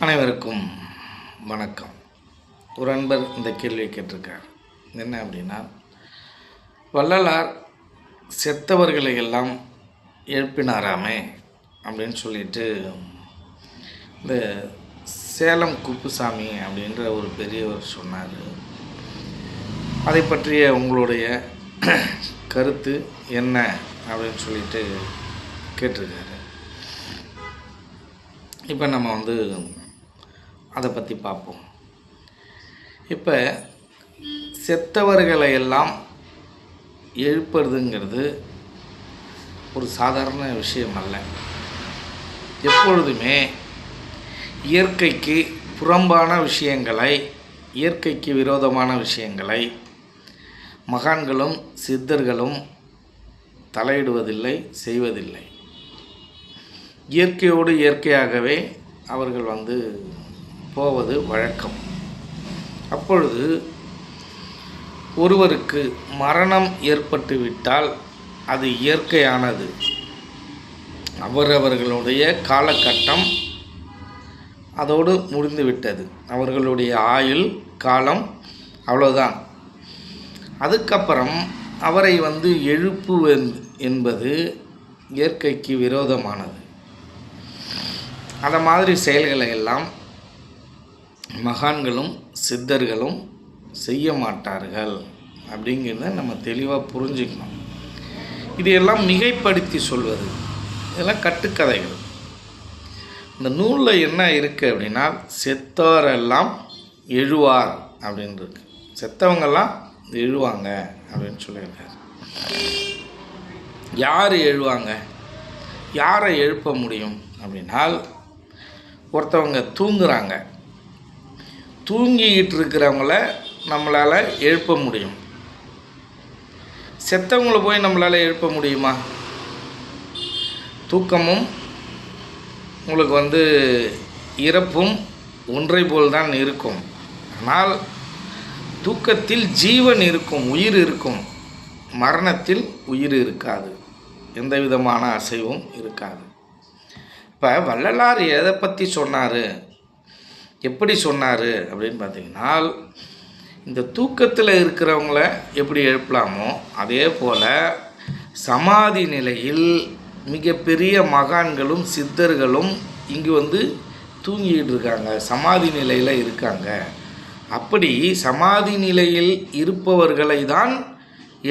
அனைவருக்கும் வணக்கம். ஒரு அன்பர் இந்த கேள்வியை கேட்டிருக்கார். என்ன அப்படின்னா, வள்ளலார் செத்தவர்களை எல்லாம் எழுப்பினாராமே அப்படின்னு சொல்லிட்டு இந்த சேலம் குப்புசாமி அப்படின்ற ஒரு பெரியவர் சொன்னார். அதை பற்றிய உங்களுடைய கருத்து என்ன அப்படின்னு சொல்லிட்டு கேட்டிருக்காரு. இப்போ நம்ம அதை பற்றி பார்ப்போம். இப்போ செத்தவர்களை எல்லாம் எழுப்புறதுங்கிறது ஒரு சாதாரண விஷயம் அல்ல. எப்பொழுதுமே இயற்கைக்கு புறம்பான விஷயங்களை, இயற்கைக்கு விரோதமான விஷயங்களை மகான்களும் சித்தர்களும் தலையிடுவதில்லை, செய்வதில்லை. இயற்கையோடு இயற்கையாகவே அவர்கள் போவது வழக்கம். அப்பொழுது ஒருவருக்கு மரணம் ஏற்பட்டுவிட்டால் அது இயற்கையானது. அவரவர்களுடைய காலகட்டம் அதோடு முடிந்துவிட்டது. அவர்களுடைய ஆயுள் காலம் அவ்வளோதான். அதுக்கப்புறம் அவரை எழுப்புவது என்பது இயற்கைக்கு விரோதமானது. அந்த மாதிரி செயல்களை எல்லாம் மகான்களும் சித்தர்களும் செய்ய மாட்டார்கள் அப்படிங்கிறத நம்ம தெளிவாக புரிஞ்சுக்கணும். இது எல்லாம் மிகைப்படுத்தி சொல்வது, இதெல்லாம் கட்டுக்கதைகள். இந்த நூலில் என்ன இருக்குது அப்படின்னா, செத்தோரெல்லாம் எழுவார் அப்படின்னு இருக்கு. செத்தவங்கெல்லாம் எழுவாங்க அப்படின்னு சொல்லியிருக்காரு. யார் எழுவாங்க? யாரை எழுப்ப முடியும் அப்படின்னால், ஒருத்தவங்க தூங்குறாங்க. தூங்கிக்கிட்டு இருக்கிறவங்கள நம்மளால் எழுப்ப முடியும். செத்தவங்களை போய் நம்மளால் எழுப்ப முடியுமா? தூக்கமும் உங்களுக்கு இறப்பும் ஒன்றை போல் தான் இருக்கும். ஆனால் தூக்கத்தில் ஜீவன் இருக்கும், உயிர் இருக்கும். மரணத்தில் உயிர் இருக்காது, எந்த விதமான அசைவும் இருக்காது. இப்போ வள்ளலார் எதை பற்றி சொன்னார், எப்படி சொன்னார் அப்படின்னு பார்த்தீங்கன்னா, இந்த தூக்கத்தில் இருக்கிறவங்கள எப்படி எழுப்பலாமோ அதே போல் சமாதி நிலையில் மிகப்பெரிய மகான்களும் சித்தர்களும் இங்கு தூங்கிட்டு இருக்காங்க, சமாதி நிலையில் இருக்காங்க. அப்படி சமாதி நிலையில் இருப்பவர்களை தான்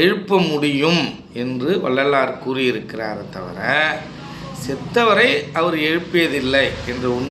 எழுப்ப முடியும் என்று வள்ளலார் கூறியிருக்கிறாரே தவிர செத்தவரை அவர் எழுப்பியதில்லை என்று